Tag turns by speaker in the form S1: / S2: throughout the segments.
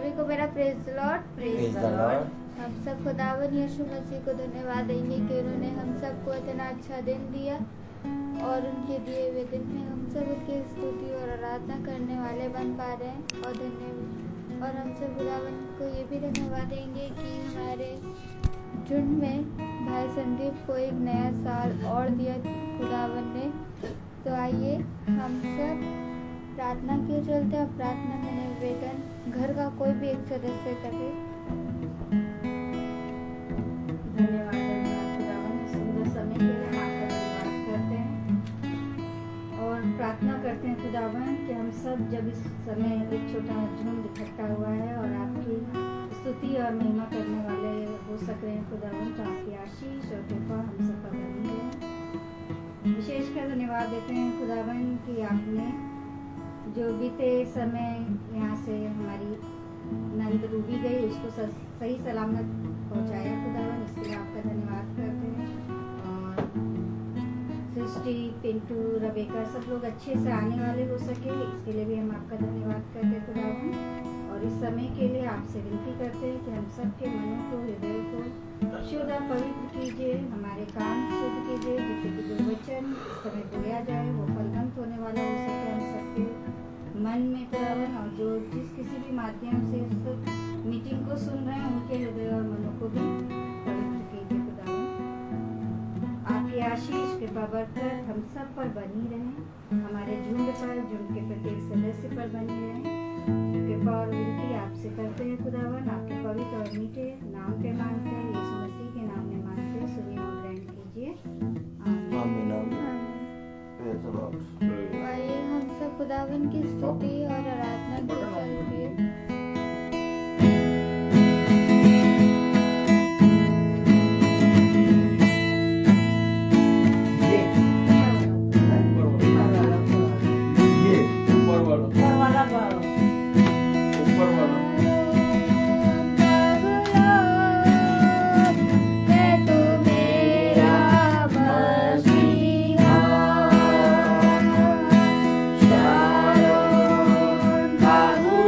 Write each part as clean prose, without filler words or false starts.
S1: सभी को मेरा praise Lord.
S2: Praise the Lord.
S1: हम सब खुदावन यीशु मसीह को धन्यवाद देंगे कि उन्होंने हम सबको इतना अच्छा दिन दिया और उनके दिए हुए दिन में हम सब उनकी स्तुति और आराधना करने वाले बन पा रहे हैं। और हम सब खुदावन को ये भी धन्यवाद देंगे कि हमारे झुंड में भाई संदीप को एक नया साल और दिया खुदावन ने। तो आइए हम सब प्रार्थना के चलते और प्रार्थना में निवेदन घर का कोई भी एक सदस्य करे।
S3: धन्यवाद खुदावन, सुंदर समय के लिए हम आपका धन्यवाद करते हैं और प्रार्थना करते हैं खुदावन कि हम सब जब इस समय एक छोटा झुंड इकट्ठा हुआ है और आपकी स्तुति और महिमा करने वाले हो सक रहे हैं खुदावन, तो आपकी आशीष और कृपा हम सब पर बनी रहे। विशेषकर धन्यवाद देते हैं खुदावन कि आपने जो बीते समय यहाँ से हमारी नंद रूबी गई उसको सही सलामत पहुँचाया खुदावन, इसके लिए आपका धन्यवाद करते हैं। और सृष्टि, पिंटू, रबेका सब लोग अच्छे से आने वाले हो सके, इसके लिए भी हम आपका धन्यवाद करते हैं खुदावन। और इस समय के लिए आपसे विनती करते हैं कि हम सबके मनों को, हृदय को शुद्ध और पवित्र कीजिए, हमारे कान शुद्ध कीजिए, जिससे कि जो वचन इस समय बोया जाए वो फलवंत होने वाला हो सके हम सबके मन में खुदावन। और जो जिस किसी भी माध्यम से इस मीटिंग को सुन रहे हैं उनके हृदय और मनों को भी पवित्र कीजिए खुदावन। आपकी आशीष कृपा बरकत हम सब पर बनी रहे, हमारे झुंड पर, झुंड के प्रत्येक सदस्य पर बनी रहे। कृपा और विनती आपसे करते हैं खुदावन, आपके पवित्र और मीठे नाम पे मांगते हैं, यीशु मसीह के नाम में मांगते हैं, सुनिए और ग्रहण कीजिए।
S2: आमीन आमीन। Praise the Lord.
S1: आइए हम सब खुदावन की स्तुति और आराधना के चलते
S2: Sharon,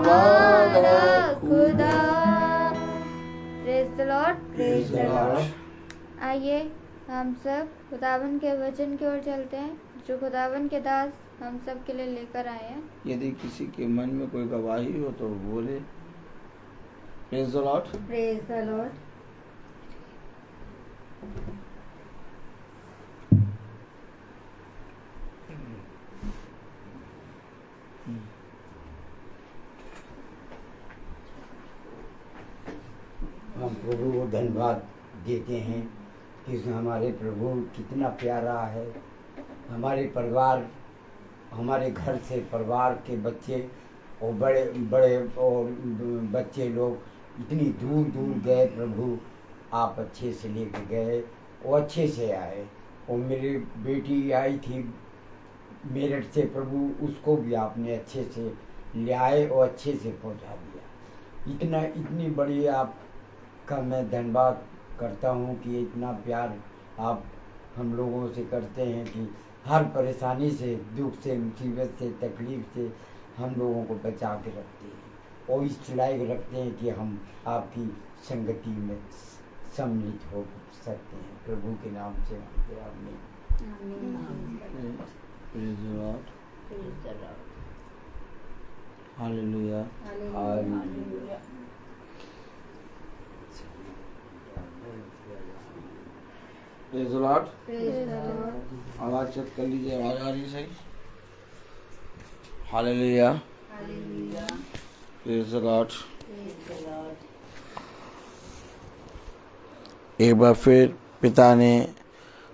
S1: हमारा खुदा। Praise the Lord.
S3: Praise the Lord.
S1: आइए हम सब खुदावन के वचन की ओर चलते हैं जो खुदावन के दास हम सब के लिए लेकर आए हैं।
S2: यदि किसी के मन में कोई गवाही हो तो बोले। Praise the Lord.
S3: Praise the Lord.
S4: हम प्रभु को धन्यवाद देते हैं कि हमारे प्रभु कितना प्यारा है। हमारे परिवार, हमारे घर से परिवार के बच्चे और बड़े बड़े और बच्चे लोग इतनी दूर दूर गए। प्रभु आप अच्छे से लेके गए और अच्छे से आए। और मेरी बेटी आई थी मेरठ से, प्रभु उसको भी आपने अच्छे से ले आए और अच्छे से पहुंचा दिया। इतनी बड़ी आपका मैं धन्यवाद करता हूँ कि इतना प्यार आप हम लोगों से करते हैं कि हर परेशानी से, दुख से, मुसीबत से, तकलीफ से हम लोगों को बचा के रखते हैं और इस लायक रखते हैं कि हम आपकी संगति में सम्मिलित हो सकते हैं। प्रभु के नाम से मांगते हैं, आमीन।
S2: Praise the Lord.
S3: Praise the Lord.
S2: Hallelujah.
S4: Hallelujah.
S2: Praise the Lord.
S3: Praise the Lord.
S2: आवाज चेक कर लीजिए, आवाज आ रही है सही? Hallelujah.
S3: Hallelujah.
S2: Praise the Lord.
S3: Praise the Lord.
S2: एक बार फिर पिता ने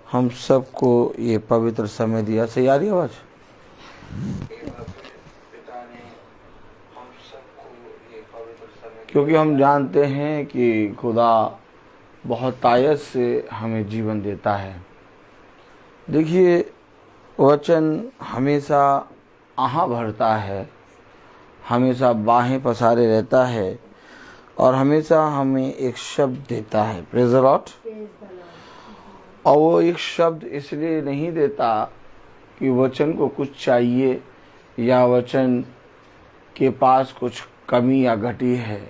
S2: हम सबको ये पवित्र समय दिया। सही आ रही आवाज? क्योंकि हम जानते हैं कि खुदा बहुत तायत से हमें जीवन देता है। देखिए, वचन हमेशा आहा भरता है, हमेशा बाहें पसारे रहता है और हमेशा हमें एक शब्द देता है। Praise the Lord. और वो एक शब्द इसलिए नहीं देता कि वचन को कुछ चाहिए या वचन के पास कुछ कमी या घटी है।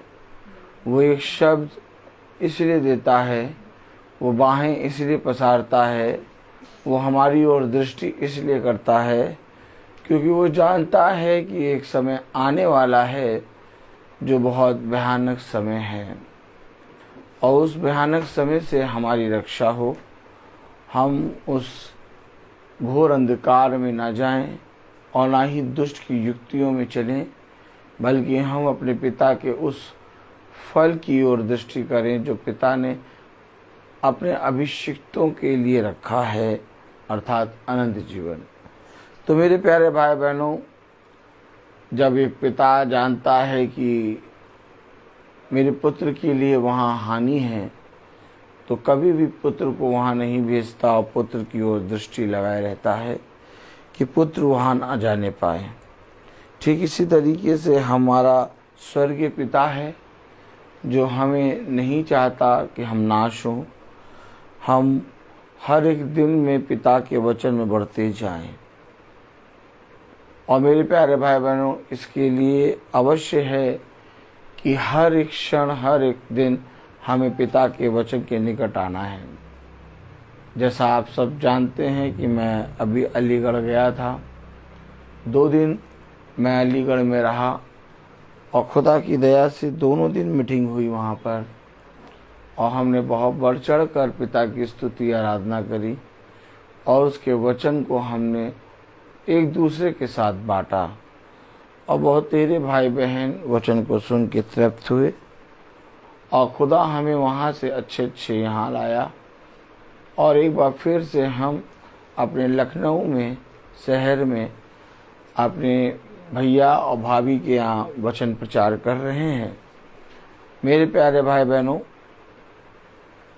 S2: वो एक शब्द इसलिए देता है, वो बाहें इसलिए पसारता है, वो हमारी ओर दृष्टि इसलिए करता है क्योंकि वो जानता है कि एक समय आने वाला है जो बहुत भयानक समय है और उस भयानक समय से हमारी रक्षा हो, हम उस घोर अंधकार में ना जाएं और ना ही दुष्ट की युक्तियों में चलें, बल्कि हम अपने पिता के उस फल की ओर दृष्टि करें जो पिता ने अपने अभिषिक्तों के लिए रखा है, अर्थात अनंत जीवन। तो मेरे प्यारे भाई बहनों, जब एक पिता जानता है कि मेरे पुत्र के लिए वहाँ हानि है तो कभी भी पुत्र को वहाँ नहीं भेजता और पुत्र की ओर दृष्टि लगाए रहता है कि पुत्र वहाँ ना जाने पाए। ठीक इसी तरीके से हमारा स्वर्गीय पिता है जो हमें नहीं चाहता कि हम नाश हों। हम हर एक दिन में पिता के वचन में बढ़ते जाएं। और मेरे प्यारे भाई बहनों, इसके लिए अवश्य है कि हर एक क्षण, हर एक दिन हमें पिता के वचन के निकट आना है। जैसा आप सब जानते हैं कि मैं अभी अलीगढ़ गया था। 2 दिन मैं अलीगढ़ में रहा और खुदा की दया से दोनों दिन मीटिंग हुई वहाँ पर और हमने बहुत बढ़ चढ़ कर पिता की स्तुति आराधना करी और उसके वचन को हमने एक दूसरे के साथ बांटा और बहुत तेरे भाई बहन वचन को सुन के तृप्त हुए और खुदा हमें वहाँ से अच्छे यहाँ लाया। और एक बार फिर से हम अपने लखनऊ में, शहर में, अपने भैया और भाभी के यहाँ वचन प्रचार कर रहे हैं। मेरे प्यारे भाई बहनों,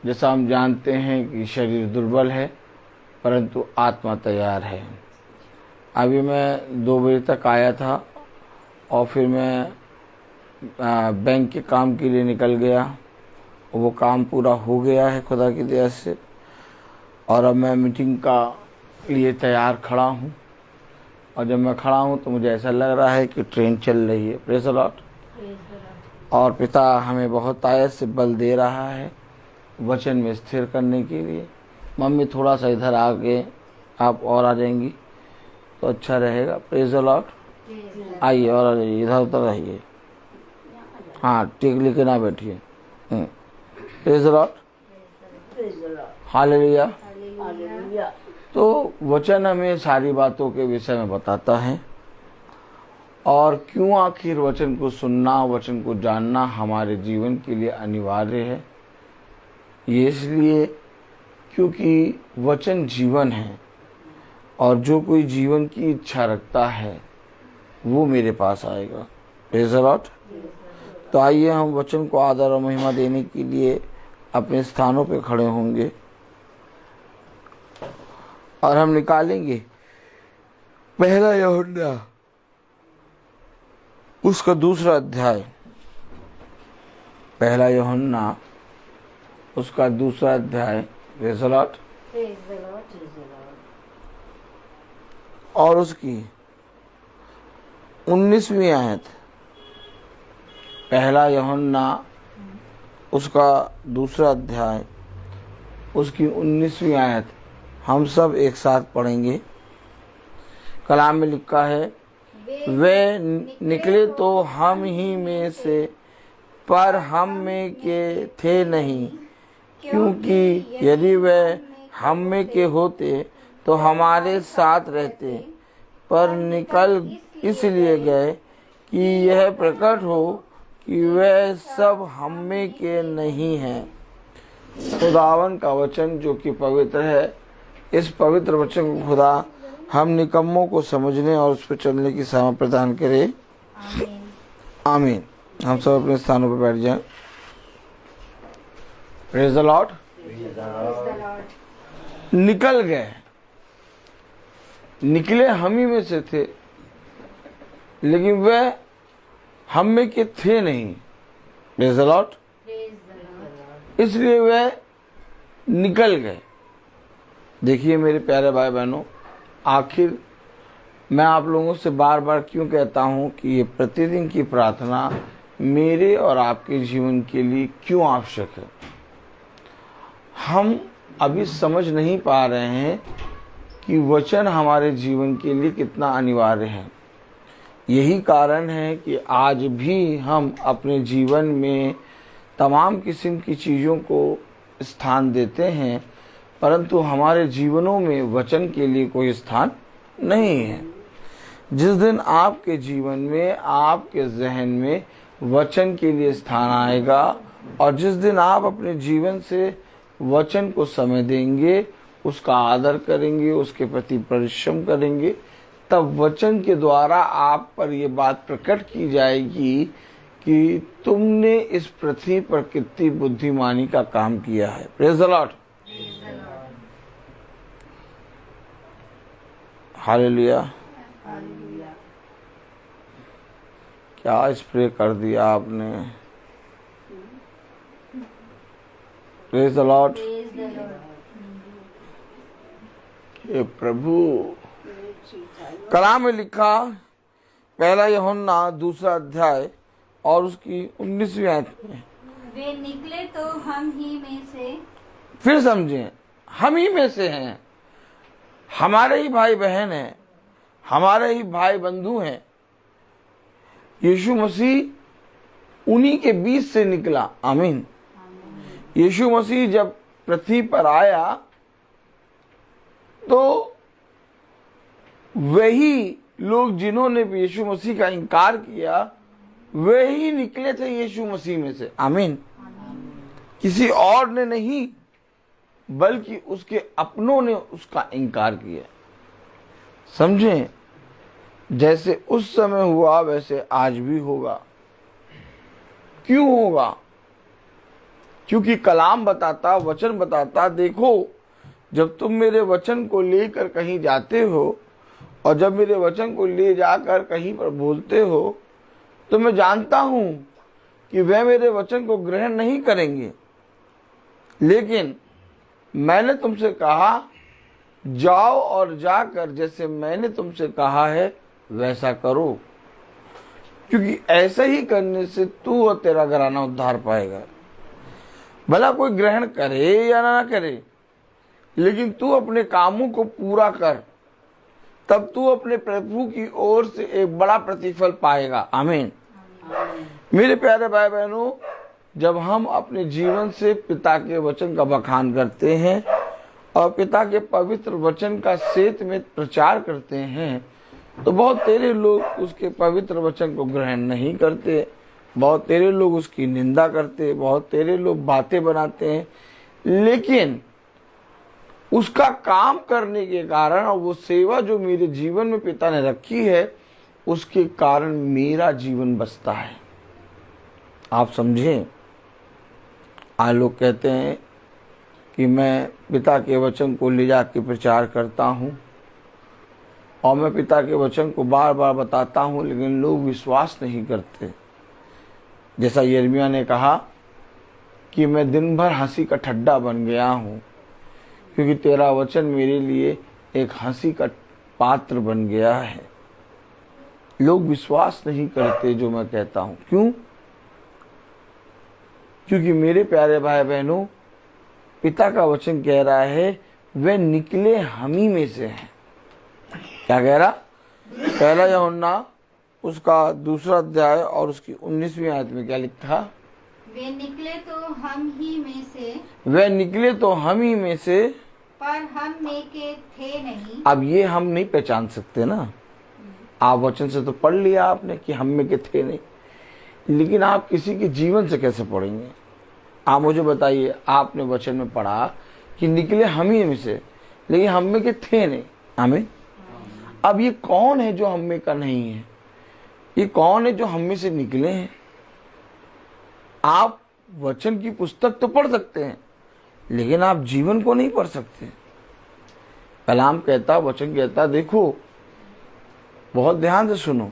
S2: जैसा हम जानते हैं कि शरीर दुर्बल है परंतु आत्मा तैयार है। अभी मैं 2 बजे तक आया था और फिर मैं बैंक के काम के लिए निकल गया और वो काम पूरा हो गया है खुदा की दया से। और अब मैं मीटिंग का लिए तैयार खड़ा हूँ और जब मैं खड़ा हूँ तो मुझे ऐसा लग रहा है कि ट्रेन चल रही है। Praise the Lord. और पिता हमें बहुत आयत से बल दे रहा है वचन में स्थिर करने के लिए। मम्मी थोड़ा सा इधर आके आप और आ जाएंगी तो अच्छा रहेगा। Praise the Lord. आइए और आ जाइए, इधर उधर रहिए। हाँ, टिक लेके ना बैठिए। Praise the Lord. हालेलुया। तो वचन हमें सारी बातों के विषय में बताता है और क्यों आखिर वचन को सुनना, वचन को जानना हमारे जीवन के लिए अनिवार्य है। ये इसलिए क्योंकि वचन जीवन है और जो कोई जीवन की इच्छा रखता है वो मेरे पास आएगा। Praise the Lord. तो आइए हम वचन को आदर और महिमा देने के लिए अपने स्थानों पे खड़े होंगे और हम निकालेंगे पहला यूहन्ना उसका दूसरा अध्याय। पहला यूहन्ना उसका दूसरा अध्याय। Praise the Lord. और उसकी 19वीं आयत। पहला यूहन्ना उसका दूसरा अध्याय उसकी 19वीं आयत हम सब एक साथ पढ़ेंगे। कलाम में लिखा है, वे निकले तो हम ही में से, पर हम में के थे नहीं, क्योंकि यदि वे हम में के होते तो हमारे साथ रहते, पर निकल इसलिए गए कि यह प्रकट हो कि वे सब हम में के नहीं हैं। खुदावन का वचन जो कि पवित्र है, इस पवित्र वचन को खुदा हम निकम्मों को समझने और उस पर चलने की सामर्थ प्रदान करे। आमीन। हम सब अपने स्थानों पर बैठ जाएं। Praise the Lord. निकल गए, निकले हम ही में से थे, लेकिन वे हम में के थे नहीं। Praise the Lord. इसलिए वे निकल गए। देखिए मेरे प्यारे भाई बहनों, आखिर मैं आप लोगों से बार बार क्यों कहता हूं कि ये प्रतिदिन की प्रार्थना मेरे और आपके जीवन के लिए क्यों आवश्यक है। हम अभी समझ नहीं पा रहे हैं कि वचन हमारे जीवन के लिए कितना अनिवार्य है। यही कारण है कि आज भी हम अपने जीवन में तमाम किस्म की चीज़ों को स्थान देते हैं, परंतु हमारे जीवनों में वचन के लिए कोई स्थान नहीं है। जिस दिन आपके जीवन में, आपके जहन में वचन के लिए स्थान आएगा और जिस दिन आप अपने जीवन से वचन को समय देंगे, उसका आदर करेंगे, उसके प्रति परिश्रम करेंगे, तब वचन के द्वारा आप पर यह बात प्रकट की जाएगी कि तुमने इस पृथ्वी पर कितनी बुद्धिमानी का काम किया है। Praise the Lord. हालेलुया। क्या स्प्रे कर दिया आपने। Praise the Lord. ये प्रभु। कलाम में लिखा पहला यूहन्ना दूसरा अध्याय और उसकी 19वीं आयत में,
S1: वे निकले तो हम ही में से।
S2: फिर समझें, हम ही में से हैं, हमारे ही भाई बहन हैं, हमारे ही भाई बंधु हैं। यीशु मसीह उन्हीं के बीच से निकला। आमीन। यीशु मसीह जब पृथ्वी पर आया तो वही लोग जिन्होंने यीशु मसीह का इनकार किया वे ही निकले थे यीशु मसीह में से। आमीन। किसी और ने नहीं, बल्कि उसके अपनों ने उसका इनकार किया। समझें, जैसे उस समय हुआ वैसे आज भी होगा। क्यों होगा? क्योंकि कलाम बताता, वचन बताता, देखो जब तुम मेरे वचन को लेकर कहीं जाते हो और जब मेरे वचन को ले जाकर कहीं पर बोलते हो तो मैं जानता हूं कि वे मेरे वचन को ग्रहण नहीं करेंगे, लेकिन मैंने तुमसे कहा जाओ और जाकर जैसे मैंने तुमसे कहा है वैसा करो। क्योंकि ऐसा ही करने से तू और तेरा घराना उद्धार पाएगा। भला कोई ग्रहण करे या ना करे, लेकिन तू अपने कामों को पूरा कर, तब तू अपने प्रभु की ओर से एक बड़ा प्रतिफल पाएगा। आमीन। मेरे प्यारे भाई बहनों, जब हम अपने जीवन से पिता के वचन का बखान करते हैं और पिता के पवित्र वचन का सेत में प्रचार करते हैं, तो बहुत तेरे लोग उसके पवित्र वचन को ग्रहण नहीं करते, बहुत तेरे लोग उसकी निंदा करते, बहुत तेरे लोग बातें बनाते हैं। लेकिन उसका काम करने के कारण और वो सेवा जो मेरे जीवन में पिता ने रखी है, उसके कारण मेरा जीवन बचता है। आप समझें, आज लोग कहते हैं कि मैं पिता के वचन को ले जाके प्रचार करता हूँ और मैं पिता के वचन को बार बार बताता हूँ, लेकिन लोग विश्वास नहीं करते। जैसा यिर्मयाह ने कहा कि मैं दिन भर हंसी का ठड्डा बन गया हूँ, क्योंकि तेरा वचन मेरे लिए एक हंसी का पात्र बन गया है। लोग विश्वास नहीं करते जो मैं कहता हूँ। क्यों? क्योंकि मेरे प्यारे भाई बहनों, पिता का वचन कह रहा है वे निकले हम ही में से हैं। क्या कह रहा? पहला यूहन्ना उसका 2 अध्याय और उसकी 19वीं आयत में क्या लिखा?
S3: वे निकले तो हम ही में से,
S2: वे निकले तो हम ही में से,
S3: पर हम में के थे नहीं।
S2: अब ये हम नहीं पहचान सकते ना। आप वचन से तो पढ़ लिया आपने कि हम में के थे नहीं, लेकिन आप किसी के जीवन से कैसे पढ़ेंगे? आप मुझे बताइए, आपने वचन में पढ़ा कि निकले हम ही में से, लेकिन हम में के थे नहीं। हमें अब ये कौन है जो हम में का नहीं है? ये कौन है जो हम में से निकले हैं? आप वचन की पुस्तक तो पढ़ सकते हैं, लेकिन आप जीवन को नहीं पढ़ सकते। कलाम कहता, वचन कहता, देखो बहुत ध्यान से सुनो,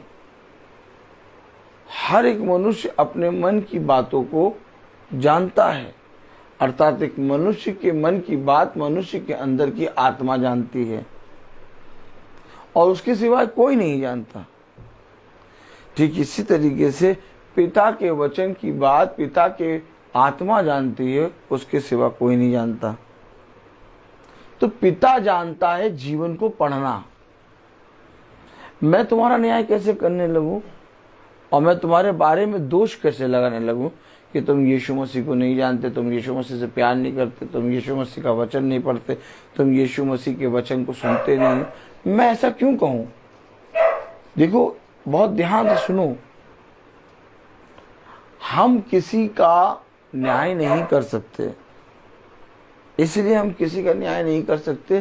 S2: हर एक मनुष्य अपने मन की बातों को जानता है, अर्थात एक मनुष्य के मन की बात मनुष्य के अंदर की आत्मा जानती है और उसके सिवाय कोई नहीं जानता। ठीक इसी तरीके से पिता के वचन की बात पिता के आत्मा जानती है, उसके सिवा कोई नहीं जानता। तो पिता जानता है जीवन को पढ़ना। मैं तुम्हारा न्याय कैसे करने लगूं और मैं तुम्हारे बारे में दोष कैसे लगाने लगूं कि तुम यीशु मसीह को नहीं जानते, तुम यीशु मसीह से प्यार नहीं करते, तुम यीशु मसीह का वचन नहीं पढ़ते, तुम यीशु मसीह के वचन को सुनते नहीं। मैं ऐसा क्यों कहूं? देखो बहुत ध्यान से सुनो, हम किसी का न्याय नहीं कर सकते। इसलिए हम किसी का न्याय नहीं कर सकते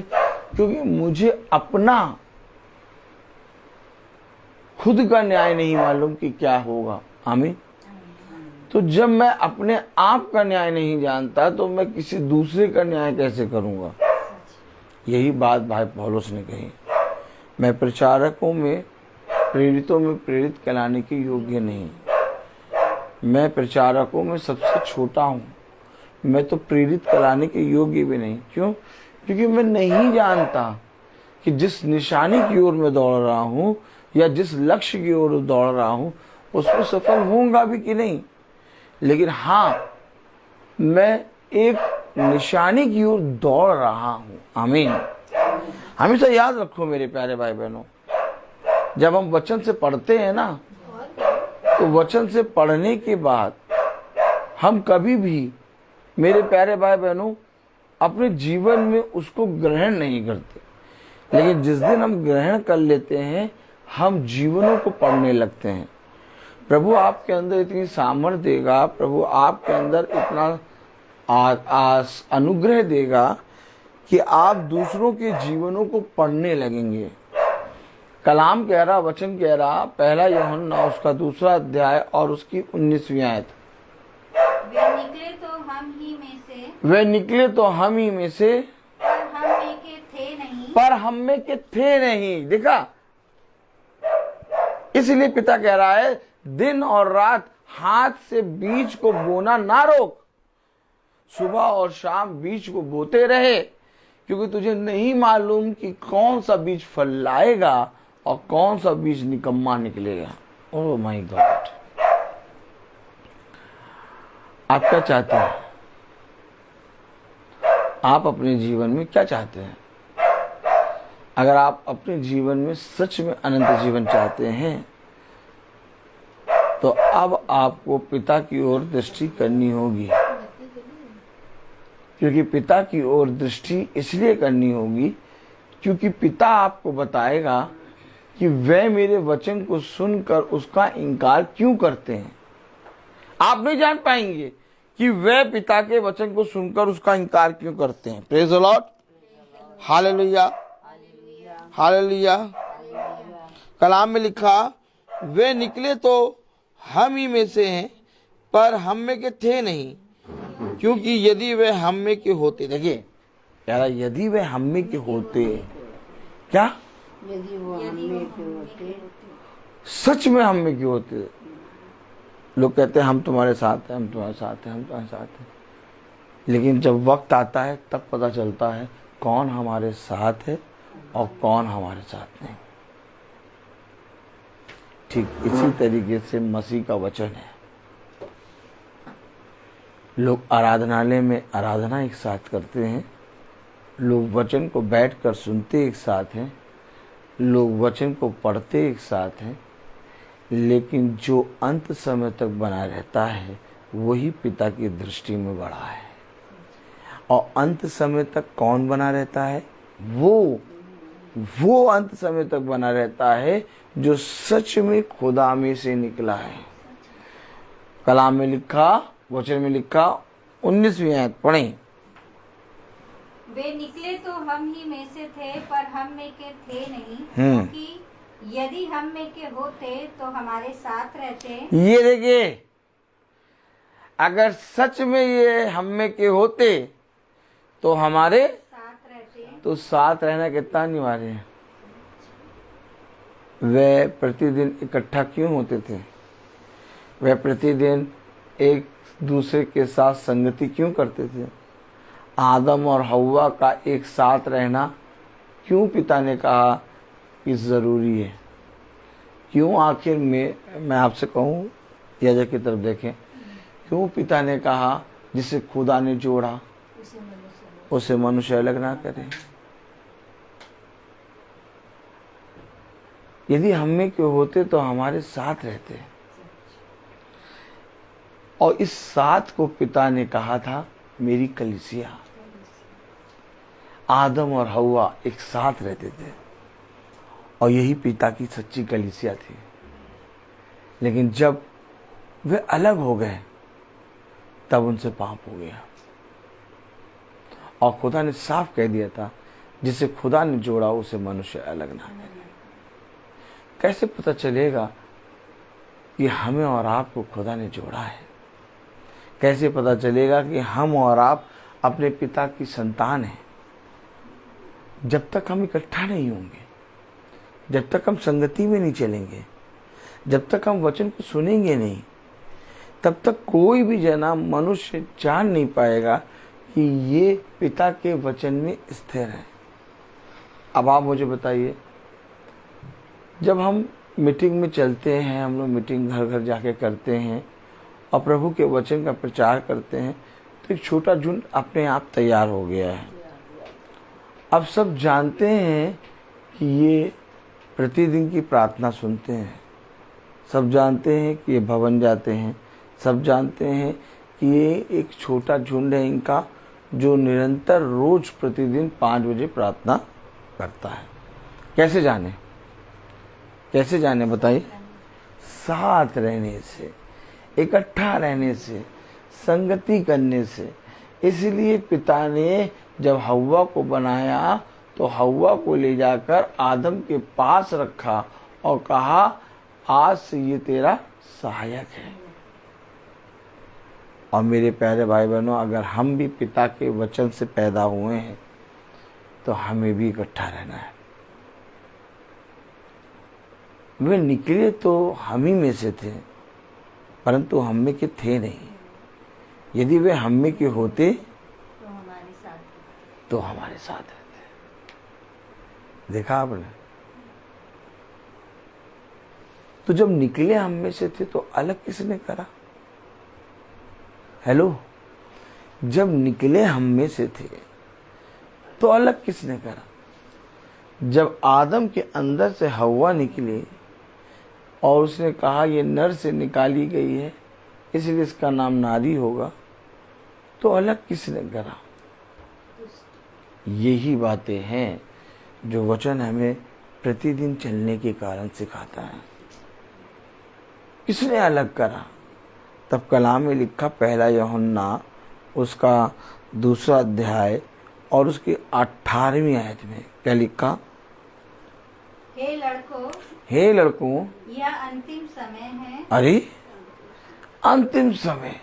S2: क्योंकि मुझे अपना खुद का न्याय नहीं मालूम कि क्या होगा। आमीन। तो जब मैं अपने आप का न्याय नहीं जानता तो मैं किसी दूसरे का न्याय कैसे करूंगा? यही बात भाई पौलुस ने कही, मैं प्रचारकों में प्रेरितों में प्रेरित कहलाने के योग्य नहीं। मैं प्रचारकों में सबसे छोटा हूं, मैं तो प्रेरित कराने के योग्य भी नहीं। क्यों? क्योंकि मैं नहीं जानता कि जिस निशानी की ओर मैं दौड़ रहा हूं या जिस लक्ष्य की ओर दौड़ रहा हूं उसमें सफल होऊंगा भी कि नहीं। लेकिन हाँ, मैं एक निशानी की ओर दौड़ रहा हूं। आमीन। हमेशा याद रखो मेरे प्यारे भाई बहनों, जब हम वचन से पढ़ते हैं ना, तो वचन से पढ़ने के बाद हम कभी भी मेरे प्यारे भाई बहनों अपने जीवन में उसको ग्रहण नहीं करते। लेकिन जिस दिन हम ग्रहण कर लेते हैं, हम जीवनों को पढ़ने लगते हैं। प्रभु आपके अंदर इतनी सामर्थ्य देगा, प्रभु आपके अंदर इतना अनुग्रह देगा कि आप दूसरों के जीवनों को पढ़ने लगेंगे। कलाम कह रहा, वचन कह रहा, पहला यूहन्ना उसका 2 अध्याय और उसकी 19वीं आयत,
S3: वे निकले तो हम ही में से,
S2: वे निकले तो हम ही में से,
S3: पर हम में के थे नहीं।
S2: पर हम में के थे नहीं। देखा, इसलिए पिता कह रहा है दिन और रात हाथ से बीज को बोना ना रोक, सुबह और शाम बीज को बोते रहे, क्योंकि तुझे नहीं मालूम कि कौन सा बीज फल लाएगा और कौन सा बीज निकम्मा निकलेगा। ओह माय गॉड, आप क्या चाहते हैं? आप अपने जीवन में क्या चाहते हैं? अगर आप अपने जीवन में सच में अनंत जीवन चाहते हैं तो अब आपको पिता की ओर दृष्टि करनी होगी। क्योंकि पिता की ओर दृष्टि इसलिए करनी होगी क्योंकि पिता आपको बताएगा कि वे मेरे वचन को सुनकर उसका इनकार क्यों करते हैं। आप नहीं जान पाएंगे कि वे पिता के वचन को सुनकर उसका इनकार क्यों करते हैं। Praise the Lord, hallelujah, hallelujah. कलाम में लिखा, वे निकले तो हम ही में से हैं पर हम में के थे नहीं, क्योंकि यदि वे हम में के होते, देखिए यार, यदि वे हम में के होते, क्या
S3: यदि वो हम में के होते,
S2: सच में हम में के होते। लोग कहते हैं हम तुम्हारे साथ हैं, हम तुम्हारे साथ हैं, हम तुम्हारे साथ हैं, लेकिन जब वक्त आता है तब पता चलता है कौन हमारे साथ है और कौन हमारे साथ नहीं। ठीक इसी तरीके से मसीह का वचन है। लोग आराधनालय में आराधना एक साथ करते हैं, लोग वचन को बैठकर सुनते एक साथ हैं, लोग वचन को पढ़ते एक साथ हैं, लेकिन जो अंत समय तक बना रहता है वही पिता की दृष्टि में बड़ा है। और अंत समय तक कौन बना रहता है? वो अंत समय तक बना रहता है जो सच में खुदा में से निकला है। कलाम में लिखा, वचन में लिखा, 19वीं आयत पढ़ें।
S3: वे निकले तो हम ही में से थे पर हम में के थे नहीं, क्योंकि यदि हम में के होते तो हमारे साथ रहते।
S2: ये देखिए, अगर सच में ये हम में के होते तो हमारे
S3: साथ रहते।
S2: तो साथ रहना कितना अनिवार्य है। वे प्रतिदिन इकट्ठा क्यों होते थे? वे प्रतिदिन एक दूसरे के साथ संगति क्यों करते थे? आदम और हव्वा का एक साथ रहना क्यों पिता ने कहा कि जरूरी है? क्यों आखिर में, मैं आपसे कहूँ, याजक की तरफ देखें, क्यों पिता ने कहा जिसे खुदा ने जोड़ा उसे मनुष्य अलग ना करे? यदि हम में क्यों होते तो हमारे साथ रहते। और इस साथ को पिता ने कहा था मेरी कलीसिया। आदम और हव्वा एक साथ रहते थे और यही पिता की सच्ची कलीसिया थी। लेकिन जब वे अलग हो गए तब उनसे पाप हो गया और खुदा ने साफ कह दिया था जिसे खुदा ने जोड़ा उसे मनुष्य अलग ना करे। कैसे पता चलेगा कि हमें और आपको खुदा ने जोड़ा है? कैसे पता चलेगा कि हम और आप अपने पिता की संतान हैं? जब तक हम इकट्ठा नहीं होंगे, जब तक हम संगति में नहीं चलेंगे, जब तक हम वचन को सुनेंगे नहीं, तब तक कोई भी जना मनुष्य जान नहीं पाएगा कि ये पिता के वचन में स्थिर है। अब आप मुझे बताइए, जब हम मीटिंग में चलते हैं, हम लोग मीटिंग घर घर जाके करते हैं और प्रभु के वचन का प्रचार करते हैं, तो एक छोटा झुंड अपने आप तैयार हो गया है। अब सब जानते हैं कि ये प्रतिदिन की प्रार्थना सुनते हैं, सब जानते हैं कि ये भवन जाते हैं, सब जानते हैं कि ये एक छोटा झुंड है इनका जो निरंतर रोज प्रतिदिन 5 बजे प्रार्थना करता है। कैसे जाने? कैसे जाने बताइए? साथ रहने से, इकट्ठा रहने से, संगति करने से। इसलिए पिता ने जब हव्वा को बनाया तो हव्वा को ले जाकर आदम के पास रखा और कहा आज से ये तेरा सहायक है। और मेरे प्यारे भाई बहनों, अगर हम भी पिता के वचन से पैदा हुए हैं तो हमें भी इकट्ठा रहना है। वे निकले तो हम ही में से थे परंतु हम में के थे नहीं। यदि वे हम में के होते तो हमारे साथ रहते। देखा आपने? तो जब निकले हम में से थे तो अलग किसने करा? हेलो, जब निकले हम में से थे तो अलग किसने करा? जब आदम के अंदर से हव्वा निकली और उसने कहा ये नर से निकाली गई है इसलिए इसका नाम नारी होगा, तो अलग किसने करा? यही बातें हैं जो वचन हमें प्रतिदिन चलने के कारण सिखाता है। किसने अलग करा? तब कलाम में लिखा 1 यूहन्ना उसका 2 अध्याय और उसकी 18वीं आयत में क्या लिखा? हे लड़कों
S3: यह अंतिम समय है।
S2: अरे अंतिम समय,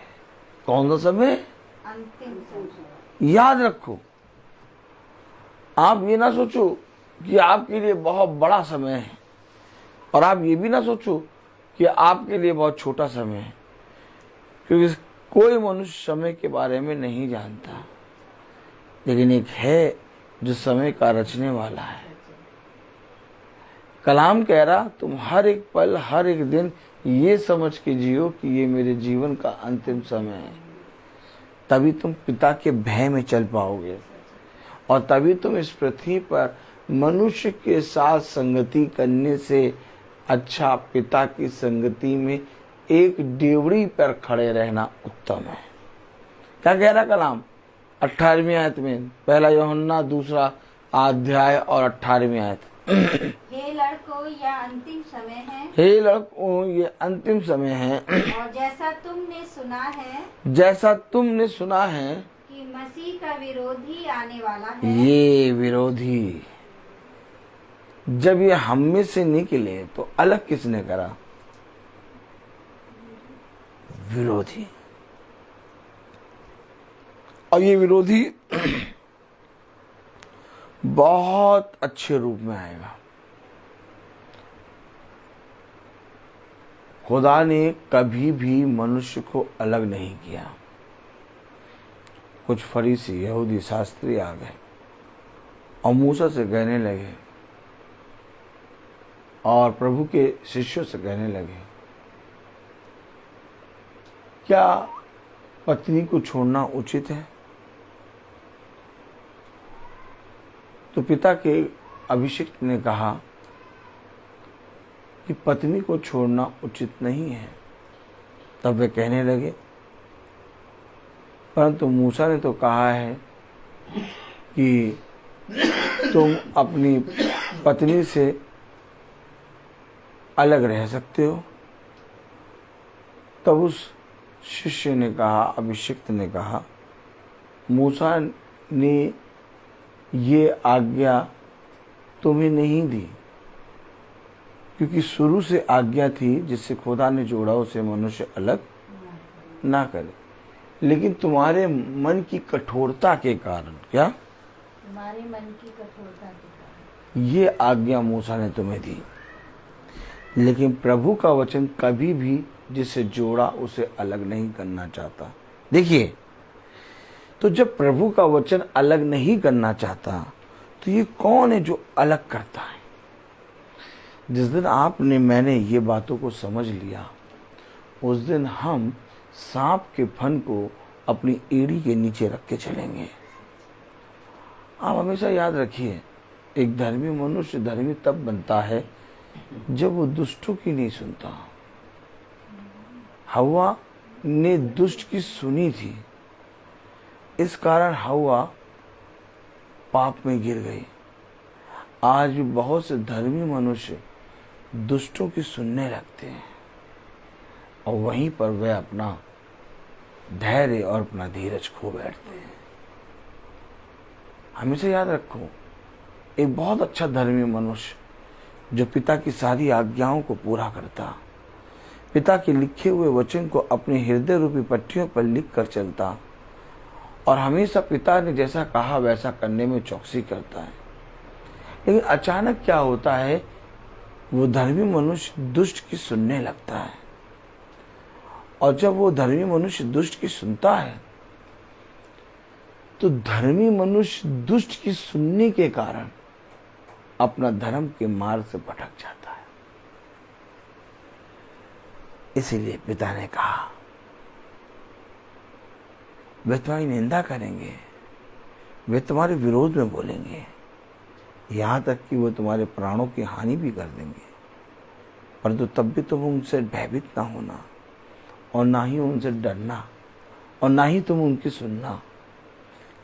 S2: कौन सा समय?
S3: अंतिम समय।
S2: याद रखो, आप ये ना सोचो कि आपके लिए बहुत बड़ा समय है और आप ये भी ना सोचो कि आपके लिए बहुत छोटा समय है, क्योंकि कोई मनुष्य समय के बारे में नहीं जानता, लेकिन एक है जो समय का रचने वाला है। कलाम कह रहा तुम हर एक पल हर एक दिन ये समझ के जियो कि ये मेरे जीवन का अंतिम समय है, तभी तुम पिता के भय में चल पाओगे और तभी तुम इस पृथ्वी पर मनुष्य के साथ संगति करने से अच्छा पिता की संगति में एक डेवड़ी पर खड़े रहना उत्तम है। क्या कह रहा कलाम? 18वीं आयत में, 1 यूहन्ना 2 अध्याय और 18वीं आयत।
S3: हे लड़कों यह अंतिम समय है।
S2: हे लड़कों ये अंतिम समय है।
S3: और जैसा तुमने सुना है कि मसीह का विरोधी आने वाला है।
S2: ये विरोधी जब ये हम में से निकले तो अलग किसने करा? विरोधी। और ये विरोधी बहुत अच्छे रूप में आएगा। खुदा ने कभी भी मनुष्य को अलग नहीं किया। कुछ फरीसी यहूदी शास्त्री आ गए और मूसा से कहने लगे और प्रभु के शिष्यों से कहने लगे, क्या पत्नी को छोड़ना उचित है? तो पिता के अभिषिक्त ने कहा कि पत्नी को छोड़ना उचित नहीं है। तब वे कहने लगे, परंतु मूसा ने तो कहा है कि तुम अपनी पत्नी से अलग रह सकते हो। तब उस शिष्य ने कहा, अभिषिक्त ने कहा, मूसा ने ये आज्ञा तुम्हें नहीं दी, क्योंकि शुरू से आज्ञा थी जिससे खुदा ने जोड़ा उसे मनुष्य अलग ना करे, लेकिन तुम्हारे मन की कठोरता के कारण, क्या?
S3: तुम्हारे मन की कठोरता के कारण
S2: ये आज्ञा मूसा ने तुम्हें दी। लेकिन प्रभु का वचन कभी भी जिसे जोड़ा उसे अलग नहीं करना चाहता। देखिए, तो जब प्रभु का वचन अलग नहीं करना चाहता तो ये कौन है जो अलग करता है? जिस दिन मैंने ये बातों को समझ लिया, उस दिन हम सांप के फन को अपनी एड़ी के नीचे रख के चलेंगे। आप हमेशा याद रखिए, एक धर्मी मनुष्य धर्मी तब बनता है जब वो दुष्टों की नहीं सुनता। हव्वा ने दुष्ट की सुनी थी, इस कारण हव्वा पाप में गिर गई। आज भी बहुत से धर्मी मनुष्य दुष्टों की सुनने लगते हैं और वहीं पर वे अपना धैर्य और अपना धीरज खो बैठते हैं। हमेशा याद रखो, एक बहुत अच्छा धर्मी मनुष्य जो पिता की सारी आज्ञाओं को पूरा करता, पिता के लिखे हुए वचन को अपने हृदय रूपी पट्टियों पर लिख कर चलता और हमेशा पिता ने जैसा कहा वैसा करने में चौकसी करता है। लेकिन अचानक क्या होता है, वो धर्मी मनुष्य दुष्ट की सुनने लगता है, और जब वो धर्मी मनुष्य दुष्ट की सुनता है तो धर्मी मनुष्य दुष्ट की सुनने के कारण अपना धर्म के मार्ग से भटक जाता है। इसीलिए पिता ने कहा वे तुम्हारी निंदा करेंगे, वे तुम्हारे विरोध में बोलेंगे, यहाँ तक कि वो तुम्हारे प्राणों की हानि भी कर देंगे, परंतु तब भी तुम उनसे भयभीत ना होना और ना ही उनसे डरना और ना ही तुम उनकी सुनना,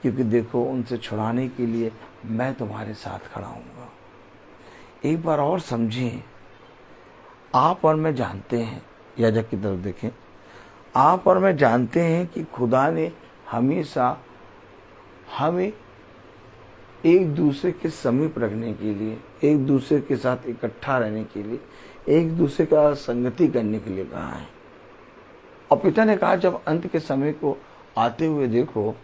S2: क्योंकि देखो उनसे छुड़ाने के लिए मैं तुम्हारे साथ खड़ा हूँगा। एक बार और समझें, आप और मैं जानते हैं, याजक की तरफ देखें, आप और मैं जानते हैं कि खुदा ने हमेशा हमें एक दूसरे के समीप रखने के लिए, एक दूसरे के साथ इकट्ठा रहने के लिए, एक दूसरे का संगति करने के लिए कहा है। और पिता ने कहा जब अंत के समय को आते हुए देखो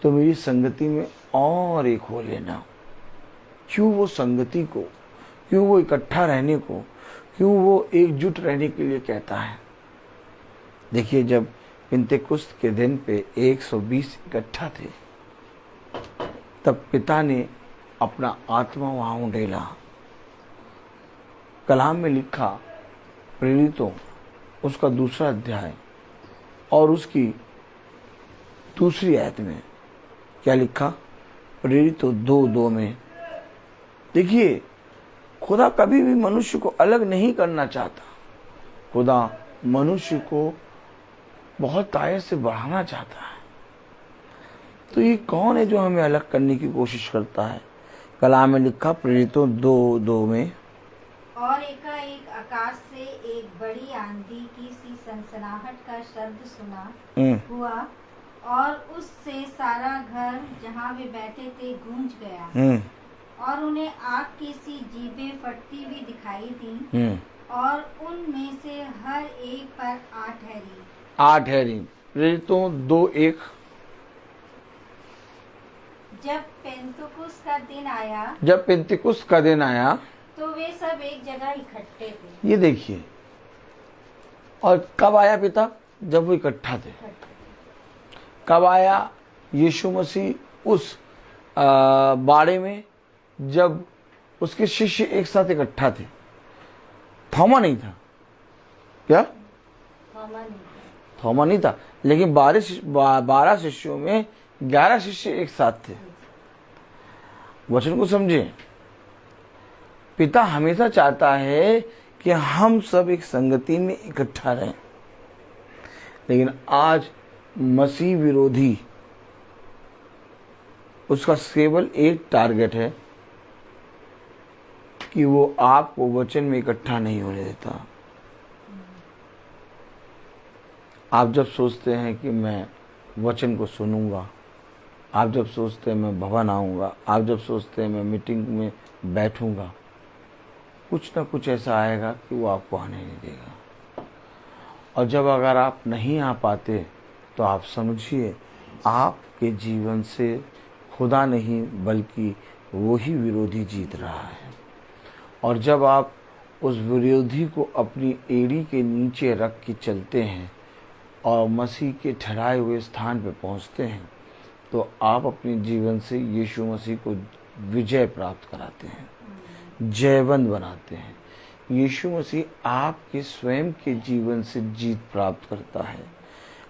S2: तो मेरी संगति में और एक हो लेना। क्यों वो संगति को, क्यों वो इकट्ठा रहने को, क्यों वो एकजुट रहने के लिए कहता है? देखिए, जब पिंतेकुस्त के दिन पे 120 इकट्ठा थे तब पिता ने अपना आत्मा वहां उंडेला। कलाम में लिखा प्रेरितों उसका 2 अध्याय और उसकी 2 आयत में क्या लिखा? प्रेरितों 2:2 में। देखिए, खुदा कभी भी मनुष्य को अलग नहीं करना चाहता। खुदा मनुष्य को बहुत तायत से बढ़ाना चाहता है। तो ये कौन है जो हमें अलग करने की कोशिश करता है? कलाम में लिखा प्रेरितों 2:2 में,
S3: और एकाएक आकाश से एक बड़ी आंधी की सी सनसनाहट का शब्द सुना हुआ और उससे सारा घर जहाँ वे बैठे थे गूंज गया और उन्हें आग की सी जीभें फटती हुई दिखाई दी और उनमें से हर एक पर 8 ठहरी।
S2: प्रेरितों 2:1।
S3: जब पेंतुकुस्त का दिन आया तो वे सब एक जगह इकट्ठे थे।
S2: ये देखिए, और कब आया पिता? जब वो इकट्ठा थे। कब आया यीशु मसीह उस बाड़े में? जब उसके शिष्य एक साथ इकट्ठा थे। थोमा नहीं था क्या? थोमा नहीं था, लेकिन 12 शिष्यों में 11 शिष्य एक साथ थे। वचन को समझे। पिता हमेशा चाहता है कि हम सब एक संगति में इकट्ठा रहें, लेकिन आज मसीह विरोधी उसका केवल एक टारगेट है कि वो आपको वचन में इकट्ठा नहीं होने देता। आप जब सोचते हैं कि मैं वचन को सुनूंगा, आप जब सोचते हैं मैं भवन आऊंगा, आप जब सोचते हैं मैं मीटिंग में बैठूंगा, कुछ ना कुछ ऐसा आएगा कि वो आपको आने नहीं देगा। और जब अगर आप नहीं आ पाते तो आप समझिए आपके जीवन से खुदा नहीं बल्कि वही विरोधी जीत रहा है। और जब आप उस विरोधी को अपनी एड़ी के नीचे रख के चलते हैं और मसीह के ठहराए हुए स्थान पर पहुंचते हैं तो आप अपने जीवन से यीशु मसीह को विजय प्राप्त कराते हैं, जयवंत बनाते हैं। यीशु मसीह आपके स्वयं के जीवन से जीत प्राप्त करता है।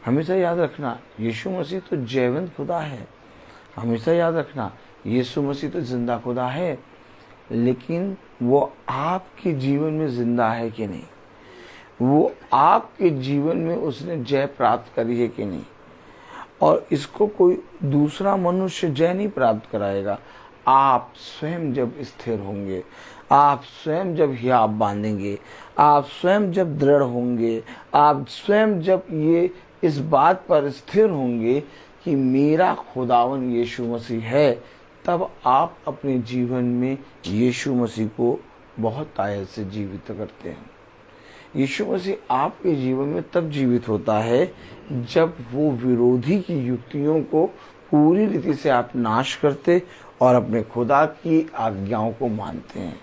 S2: हमेशा याद रखना, यीशु मसीह तो जयवंत खुदा है। हमेशा याद रखना, यीशु मसीह तो जिंदा खुदा है, लेकिन वो आपके जीवन में जिंदा है कि नहीं? वो आपके जीवन में उसने जय प्राप्त करी है कि नहीं? और इसको कोई दूसरा मनुष्य जय नहीं प्राप्त कराएगा। आप स्वयं जब स्थिर होंगे, आप स्वयं जब हियाब बांधेंगे, आप स्वयं जब दृढ़ होंगे, आप स्वयं जब ये इस बात पर स्थिर होंगे कि मेरा खुदावन यीशु मसीह है, तब आप अपने जीवन में यीशु मसीह को बहुत तायत से जीवित करते हैं। यीशु मसीह आपके जीवन में तब जीवित होता है जब वो विरोधी की युक्तियों को पूरी रीति से आप नाश करते और अपने खुदा की आज्ञाओं को मानते हैं।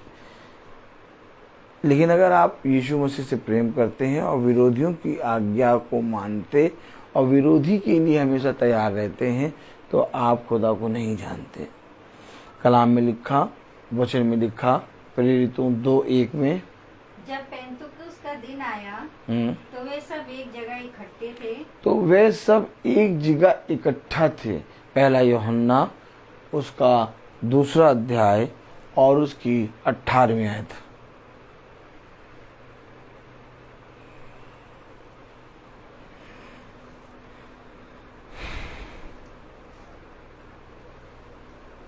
S2: लेकिन अगर आप यीशु मसीह से प्रेम करते हैं और विरोधियों की आज्ञा को मानते और विरोधी के लिए हमेशा तैयार रहते हैं तो आप खुदा को नहीं जानते। कलाम में लिखा, वचन में लिखा, प्रेरितों 2:1 में,
S3: जब पेंतुकुस्त का दिन आया तो वे सब एक जगह इकट्ठे थे।
S2: तो वे सब एक जगह इकट्ठा थे। पहला यूहन्ना उसका 2 अध्याय और उसकी 18वीं आयत।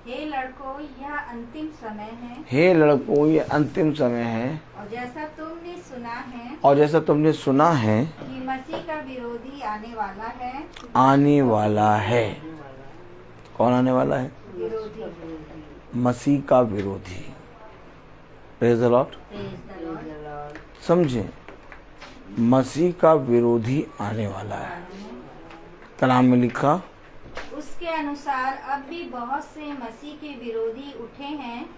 S3: हे लड़कों, यह अंतिम समय है।
S2: हे लड़कों, ये अंतिम समय है।
S3: और जैसा तुमने सुना है
S2: और जैसा तुमने सुना है
S3: कि मसीह का विरोधी आने वाला है।
S2: आने वाला है। कौन आने वाला है?
S3: विरोधी।
S2: मसीह का विरोधी। Praise the Lord. समझे, मसीह का विरोधी आने वाला है। कलाम में लिखा,
S3: उसके अनुसार अब भी बहुत से मसीह के विरोधी उठे हैं।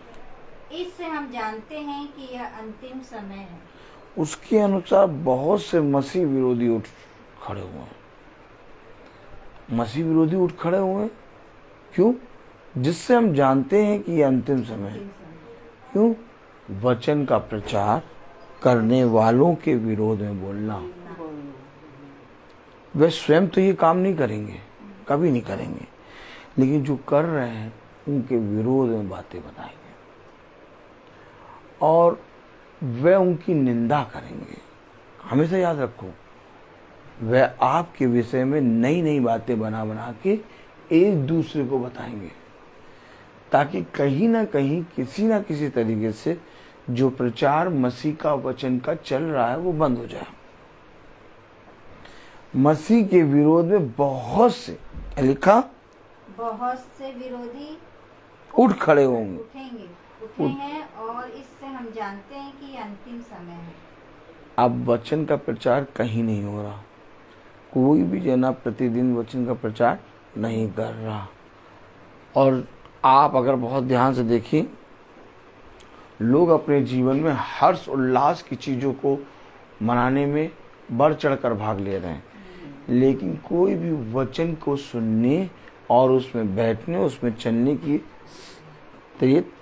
S3: इससे हम जानते हैं कि यह अंतिम समय है।
S2: उसके अनुसार बहुत से मसीह विरोधी उठ खड़े हुए हैं। मसीह विरोधी उठ खड़े हुए हैं क्यों? जिससे हम जानते हैं कि यह अंतिम समय है। क्यों? वचन का प्रचार करने वालों के विरोध में बोलना। वे स्वयं तो ये काम नहीं करेंगे, कभी नहीं करेंगे, लेकिन जो कर रहे हैं उनके विरोध में बातें बताएंगे और वे उनकी निंदा करेंगे। हमेशा याद रखो, वे आपके विषय में नई नई बातें बना बना के एक दूसरे को बताएंगे, ताकि कहीं ना कहीं किसी ना किसी तरीके से जो प्रचार मसीह का वचन का चल रहा है वो बंद हो जाए। मसीह के विरोध में बहुत से, लिखा,
S3: बहुत से विरोधी
S2: उठ खड़े होंगे,
S3: उठे हैं, और इससे हम जानते हैं कि अंतिम समय है।
S2: अब वचन का प्रचार कहीं नहीं हो रहा। कोई भी जना प्रतिदिन वचन का प्रचार नहीं कर रहा। और आप अगर बहुत ध्यान से देखिए, लोग अपने जीवन में हर्ष उल्लास की चीजों को मनाने में बढ़ चढ़कर भाग ले रहे हैं, लेकिन कोई भी वचन को सुनने और उसमें बैठने, उसमें चलने की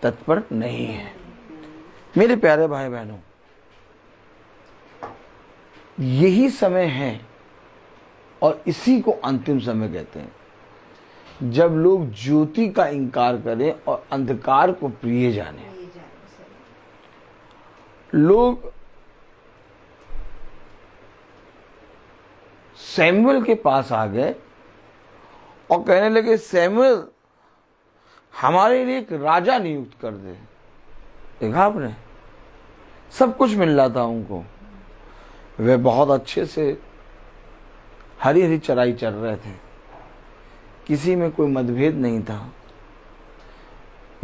S2: तत्पर नहीं है। मेरे प्यारे भाई बहनों, यही समय है और इसी को अंतिम समय कहते हैं, जब लोग ज्योति का इंकार करें और अंधकार को प्रिय जाने। लोग सैमुअल के पास आ गए और कहने लगे, सैमुअल हमारे लिए एक राजा नियुक्त कर दे। देखा आपने, सब कुछ मिल रहा था उनको। वे बहुत अच्छे से हरी हरी चराई चल रहे थे, किसी में कोई मतभेद नहीं था।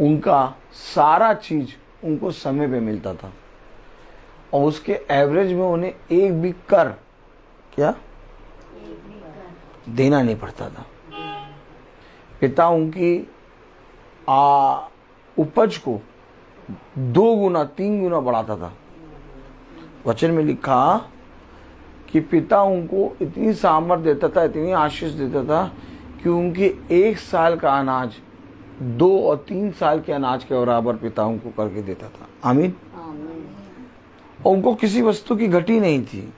S2: उनका सारा चीज उनको समय पे मिलता था और उसके एवरेज में उन्हें एक भी कर देना नहीं पड़ता था। पिता उनकी उपज को 2 गुना 3 गुना बढ़ाता था। वचन में लिखा कि पिता उनको इतनी सामर्थ देता था, इतनी आशीष देता था कि उनके 1 साल का अनाज 2 और 3 साल के अनाज के बराबर पिता उनको करके देता था। आमीन। और उनको किसी वस्तु की घटी नहीं थी,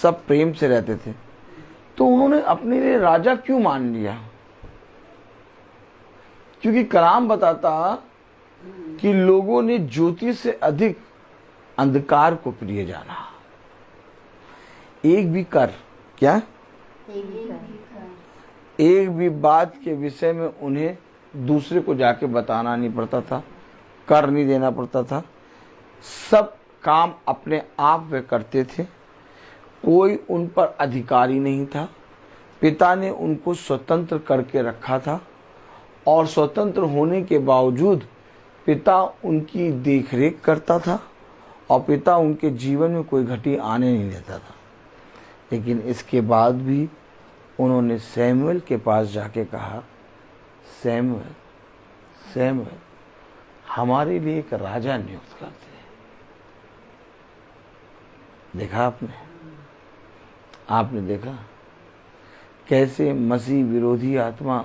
S2: सब प्रेम से रहते थे। तो उन्होंने अपने लिए राजा क्यों मान लिया? क्योंकि कलाम बताता कि लोगों ने ज्योति से अधिक अंधकार को प्रिय जाना। एक भी कर एक भी बात के विषय में उन्हें दूसरे को जाके बताना नहीं पड़ता था, कर नहीं देना पड़ता था। सब काम अपने आप वे करते थे, कोई उन पर अधिकारी नहीं था। पिता ने उनको स्वतंत्र करके रखा था और स्वतंत्र होने के बावजूद पिता उनकी देखरेख करता था और पिता उनके जीवन में कोई घटी आने नहीं देता था। लेकिन इसके बाद भी उन्होंने सैमुअल के पास जाके कहा, सैमुअल सैमुअल हमारे लिए एक राजा नियुक्त करते हैं। देखा आपने देखा कैसे मसीह विरोधी आत्मा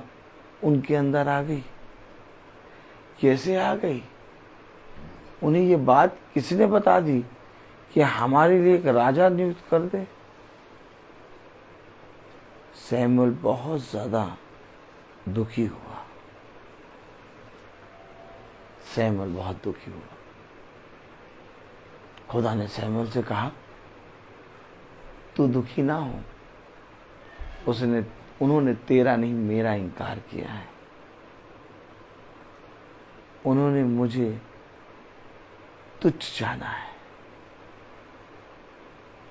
S2: उनके अंदर आ गई, कैसे आ गई। उन्हें ये बात किसने बता दी कि हमारे लिए एक राजा नियुक्त कर दे। सैमुअल बहुत ज्यादा दुखी हुआ। सैमुअल बहुत दुखी हुआ। खुदा ने सैमुअल से कहा, तू दुखी ना हो, उन्होंने तेरा नहीं मेरा इनकार किया है। उन्होंने मुझे तुच्छ जाना है,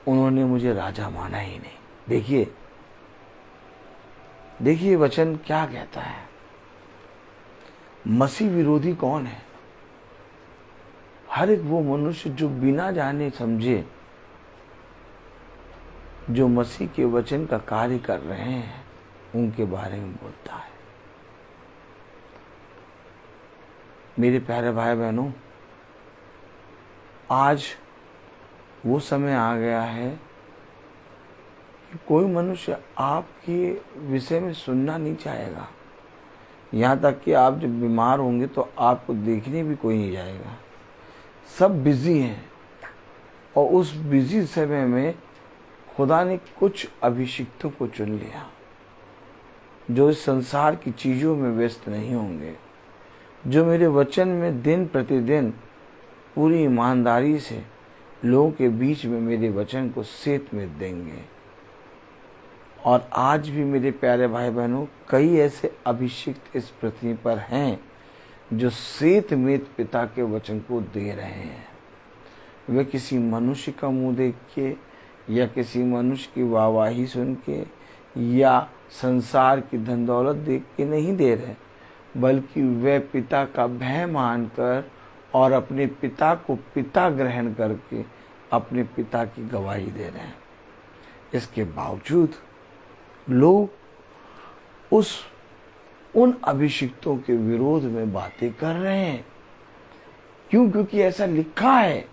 S2: उन्होंने मुझे राजा माना ही नहीं। देखिए वचन क्या कहता है। मसीह विरोधी कौन है? हर एक वो मनुष्य जो बिना जाने समझे, जो मसीह के वचन का कार्य कर रहे हैं, उनके बारे में बोलता है। मेरे प्यारे भाई बहनों, आज वो समय आ गया है कि कोई मनुष्य आपके विषय में सुनना नहीं चाहेगा। यहाँ तक कि आप जब बीमार होंगे तो आपको देखने भी कोई नहीं जाएगा। सब बिजी हैं, और उस बिजी समय में खुदा ने कुछ अभिषिक्तों को चुन लिया जो इस संसार की चीजों में व्यस्त नहीं होंगे, जो मेरे वचन में दिन प्रतिदिन पूरी ईमानदारी से लोगों के बीच में मेरे वचन को सेत में देंगे। और आज भी मेरे प्यारे भाई बहनों, कई ऐसे अभिषिक्त इस पृथ्वी पर हैं जो सेत में पिता के वचन को दे रहे हैं। वे किसी मनुष्य का मुंह देख के, या किसी मनुष्य की वाहवाही सुन के, या संसार की धन दौलत देख के नहीं दे रहे, बल्कि वे पिता का भय मानकर और अपने पिता को पिता ग्रहण करके अपने पिता की गवाही दे रहे हैं। इसके बावजूद लोग उन अभिषिक्तों के विरोध में बातें कर रहे हैं। क्यों? क्योंकि ऐसा लिखा है।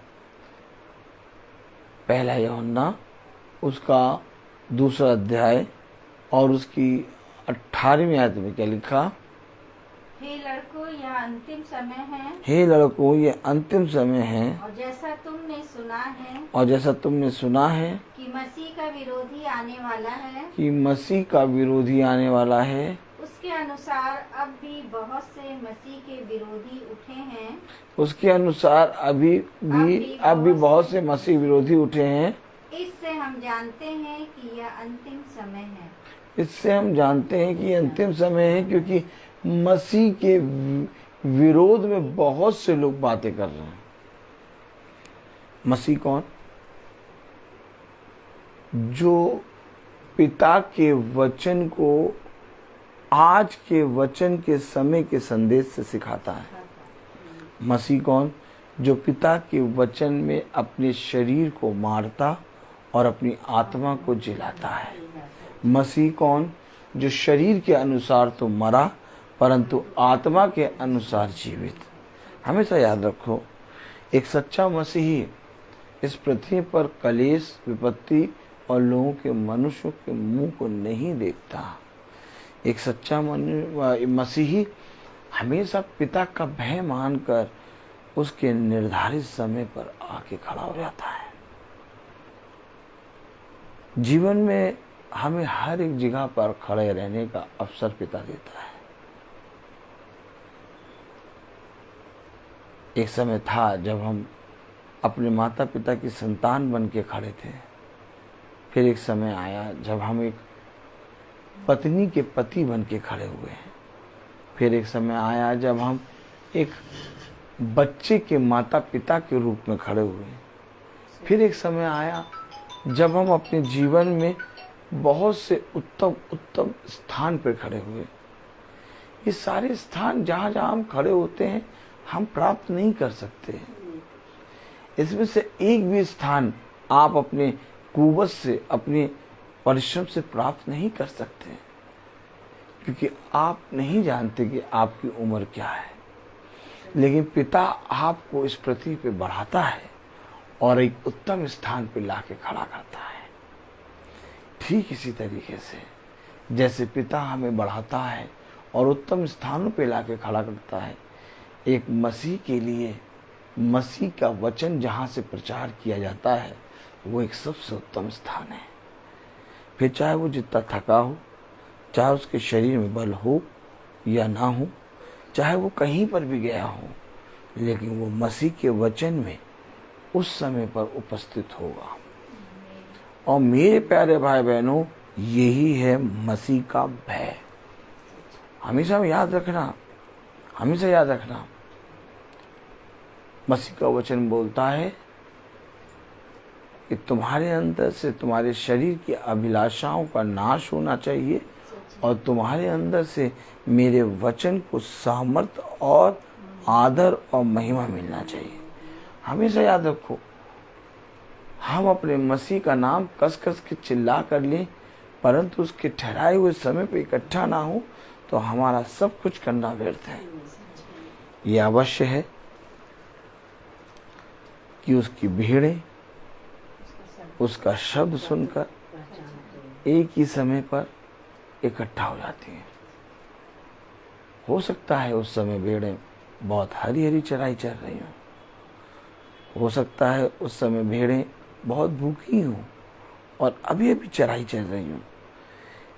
S2: पहला यूहन्ना उसका 2 अध्याय और उसकी 18वीं आयत में क्या लिखा?
S3: हे लड़कों, यह अंतिम समय है।
S2: हे लड़कों, ये अंतिम समय है।
S3: और जैसा तुमने सुना है कि मसीह का विरोधी आने वाला है, उसके अनुसार अब भी बहुत से मसीह के विरोधी उठे हैं। इससे हम जानते हैं कि यह अंतिम समय है। क्योंकि मसीह के विरोध में बहुत से लोग बातें कर रहे हैं। मसीह कौन? जो पिता के वचन को आज के वचन के समय के संदेश से सिखाता है। मसीह कौन? जो पिता के वचन में अपने शरीर को मारता और अपनी आत्मा को जिलाता है। मसीह कौन? जो शरीर के अनुसार तो मरा, परंतु आत्मा के अनुसार जीवित। हमेशा याद रखो, एक सच्चा मसीही इस पृथ्वी पर कलेश, विपत्ति और लोगों के मनुष्यों के मुंह को नहीं देखता। एक सच्चा मसीही हमेशा पिता का भय मानकर उसके निर्धारित समय पर आके खड़ा हो जाता है। जीवन में हमें हर एक जगह पर खड़े रहने का अवसर पिता देता है। एक समय था जब हम अपने माता पिता की संतान बन के खड़े थे। फिर एक समय आया जब हम एक पत्नी के पति बन के खड़े हुए हैं। फिर एक समय आया जब हम एक बच्चे के माता पिता के रूप में खड़े हुए हैं। फिर एक समय आया जब हम अपने जीवन में बहुत से उत्तम स्थान पर खड़े हुए। ये सारे स्थान जहाँ जहाँ हम खड़े होते हैं हम प्राप्त नहीं कर सकते। इसमें से एक भी स्थान आप अपने कुवत से, अपने परिश्रम से प्राप्त नहीं कर सकते, क्योंकि आप नहीं जानते कि आपकी उम्र क्या है। लेकिन पिता आपको इस पृथ्वी पे बढ़ाता है और एक उत्तम स्थान पे लाके खड़ा करता है। ठीक इसी तरीके से जैसे पिता हमें बढ़ाता है और उत्तम स्थानों पे लाके खड़ा करता है, एक मसीह के लिए
S2: मसीह का वचन जहाँ से प्रचार किया जाता है वो एक सबसे उत्तम स्थान है। फिर चाहे वो जितना थका हो, चाहे उसके शरीर में बल हो या ना हो, चाहे वो कहीं पर भी गया हो, लेकिन वो मसीह के वचन में उस समय पर उपस्थित होगा। और मेरे प्यारे भाई बहनों, यही है मसीह का भय। हमेशा याद रखना, हमेशा याद रखना, मसीह का वचन बोलता है कि तुम्हारे अंदर से तुम्हारे शरीर की अभिलाषाओं का नाश होना चाहिए और तुम्हारे अंदर से मेरे वचन को सामर्थ और आदर और महिमा मिलना चाहिए। हमेशा याद रखो, हम अपने मसीह का नाम कस कस के चिल्ला कर लें, परंतु उसके ठहराए हुए समय पे इकट्ठा ना हो तो हमारा सब कुछ करना व्यर्थ है। ये अवश्य है कि उसकी भीड़ें उसका शब्द सुनकर एक ही समय पर इकट्ठा हो जाती हैं। हो सकता है उस समय भेड़ें बहुत हरी हरी चराई चर रही हों, हो सकता है उस समय भेड़ें बहुत भूखी हों और अभी अभी चराई चर रही हों,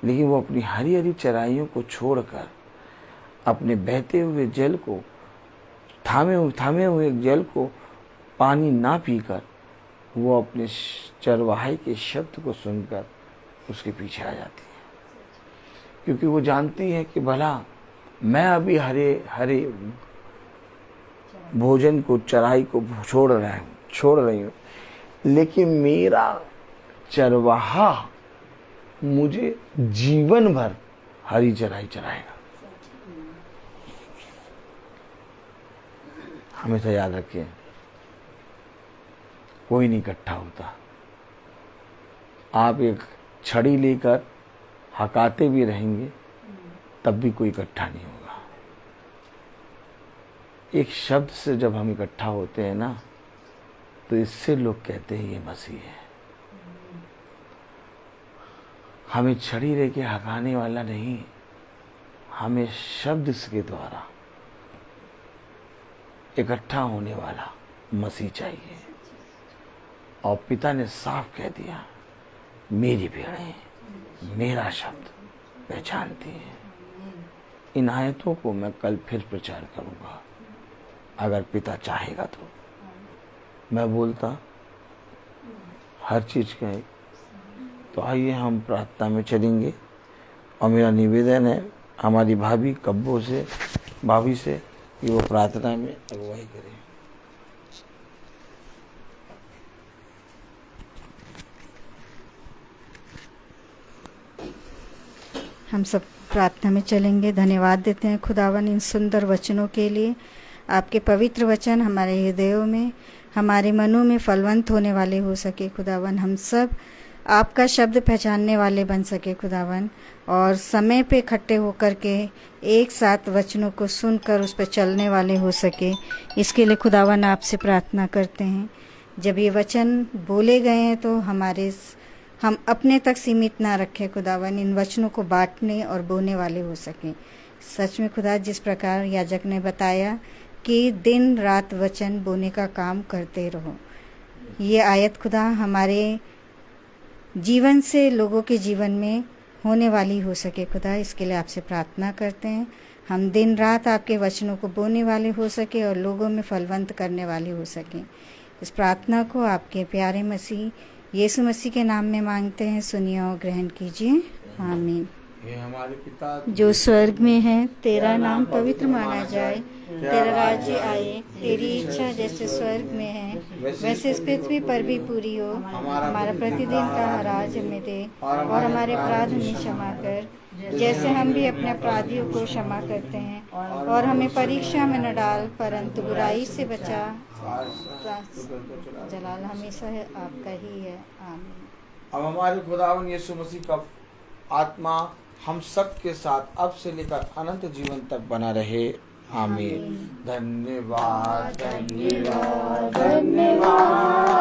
S2: लेकिन वो अपनी हरी हरी चराइयों को छोड़कर अपने बहते हुए जल को, थामे हुए जल को पानी ना पीकर वो अपने चरवाहे के शब्द को सुनकर उसके पीछे आ जाती है, क्योंकि वो जानती है कि भला मैं अभी हरे हरे भोजन को, चराई को छोड़ रही हूँ, लेकिन मेरा चरवाहा मुझे जीवन भर हरी चराई चराएगा। हमेशा याद रखिए, कोई नहीं इकट्ठा होता। आप एक छड़ी लेकर हकाते भी रहेंगे तब भी कोई इकट्ठा नहीं होगा। एक शब्द से जब हम इकट्ठा होते हैं ना, तो इससे लोग कहते हैं ये मसीह है। हमें छड़ी लेके हकाने वाला नहीं, हमें शब्द के द्वारा इकट्ठा होने वाला मसीह चाहिए। और पिता ने साफ कह दिया, मेरी भेड़ें मेरा शब्द पहचानती हैं। इन आयतों को मैं कल फिर प्रचार करूंगा, अगर पिता चाहेगा तो। मैं बोलता हर चीज का है। तो आइए हम प्रार्थना में चलेंगे, और मेरा निवेदन है हमारी भाभी से कि वो प्रार्थना में अगुवाई करें।
S3: हम सब प्रार्थना में चलेंगे। धन्यवाद देते हैं खुदावन इन सुंदर वचनों के लिए। आपके पवित्र वचन हमारे हृदयों में, हमारे मनों में फलवंत होने वाले हो सके खुदावन। हम सब आपका शब्द पहचानने वाले बन सके खुदावन, और समय पे इकट्ठे होकर के एक साथ वचनों को सुनकर उस पर चलने वाले हो सके। इसके लिए खुदावन आपसे प्रार्थना करते हैं, जब ये वचन बोले गए हैं तो हम अपने तक सीमित ना रखें खुदावन, इन वचनों को बांटने और बोने वाले हो सकें। सच में खुदा, जिस प्रकार याजक ने बताया कि दिन रात वचन बोने का काम करते रहो, ये आयत खुदा हमारे जीवन से लोगों के जीवन में होने वाली हो सके खुदा। इसके लिए आपसे प्रार्थना करते हैं, हम दिन रात आपके वचनों को बोने वाले हो सके और लोगों में फलवंत करने वाले हो सकें। इस प्रार्थना को आपके प्यारे मसीह यीशु मसीह के नाम में मांगते हैं, सुनिए और ग्रहण कीजिए। आमीन।
S2: हे हमारे पिता
S3: जो स्वर्ग में है, तेरा नाम पवित्र माना जाए, तेरा राज्य आए, तेरी इच्छा जैसे स्वर्ग में है वैसे इस पृथ्वी पर भी पूरी हो। हमारा प्रतिदिन का आहार हमें दे, और हमारे अपराध हमें क्षमा कर, जैसे हम भी अपने अपराधियों को क्षमा करते हैं, और हमें परीक्षा में न डाल, परंतु बुराई से बचा। जलाल हमेशा है आपका ही है। आमीन।
S2: अब हमारे खुदावन यीशु मसीह का आत्मा हम सब के साथ अब से लेकर अनंत जीवन तक बना रहे। आमीन। धन्यवाद धन्यवाद धन्यवाद,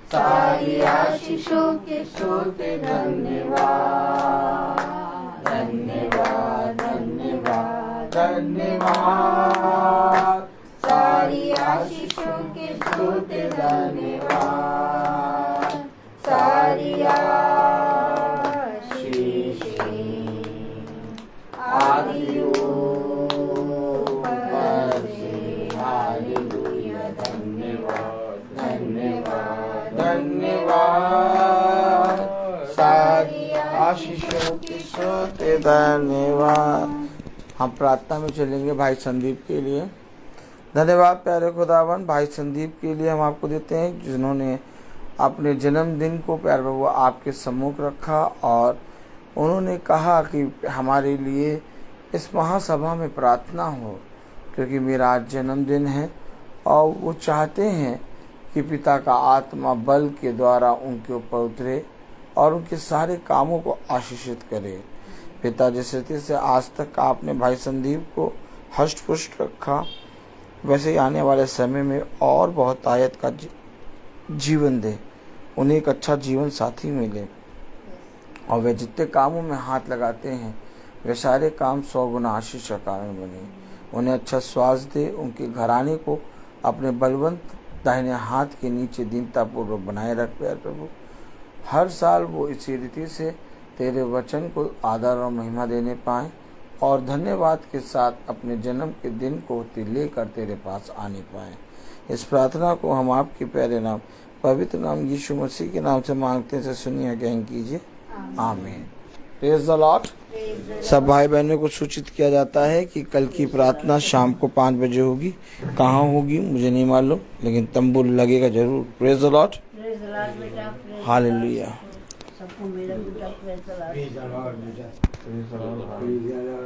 S2: सारी आशीषों के सोते धन्यवाद धन्यवाद धन्यवाद धन्यवाद, सारी आशीष आशीषों की सोते धन्यवाद। हम प्रार्थना में चलेंगे भाई संदीप के लिए। धन्यवाद प्यारे खुदावन, भाई संदीप के लिए हम आपको देते हैं जिन्होंने अपने जन्मदिन को प्यारे प्रभु आपके सम्मुख रखा और उन्होंने कहा कि हमारे लिए इस महासभा में प्रार्थना हो, क्योंकि मेरा आज जन्मदिन है और वो चाहते हैं कि पिता का आत्मा बल के द्वारा उनके ऊपर उतरे और उनके सारे कामों को आशीषित करे। पिता जिस रीति से आज तक आपने भाई संदीप को हष्ट पुष्ट रखा, वैसे ही आने वाले समय में और बहुत आयत का जीवन दे, उन्हें एक अच्छा जीवन साथी मिले और वे जितने कामों में हाथ लगाते हैं वे सारे काम 100 गुना आशीष का कारण बने। उन्हें अच्छा स्वास्थ्य दे, उनके घराने को अपने बलवंत दाहिने हाथ के नीचे दीनतापूर्वक बनाए रख प्यारे प्रभु। हर साल वो इसी रीति से तेरे वचन को आदर और महिमा देने पाएं और धन्यवाद के साथ अपने जन्म के दिन को लेकर तेरे पास आने पाएं। इस प्रार्थना को हम आपके प्यारे नाम पवित्र नाम यीशु मसीह के नाम से मांगते हैं, सुनिए ग्रहण कीजिए, आमीन। Praise the Lord. सब भाई बहनों को सूचित किया जाता है कि कल की प्रार्थना शाम को 5 बजे होगी। कहाँ होगी मुझे नहीं मालूम, लेकिन तंबू लगेगा जरूर। Praise the Lord, hallelujah.
S3: सबको मेरा बेटा praise the Lord.
S4: Praise the Lord बेटा।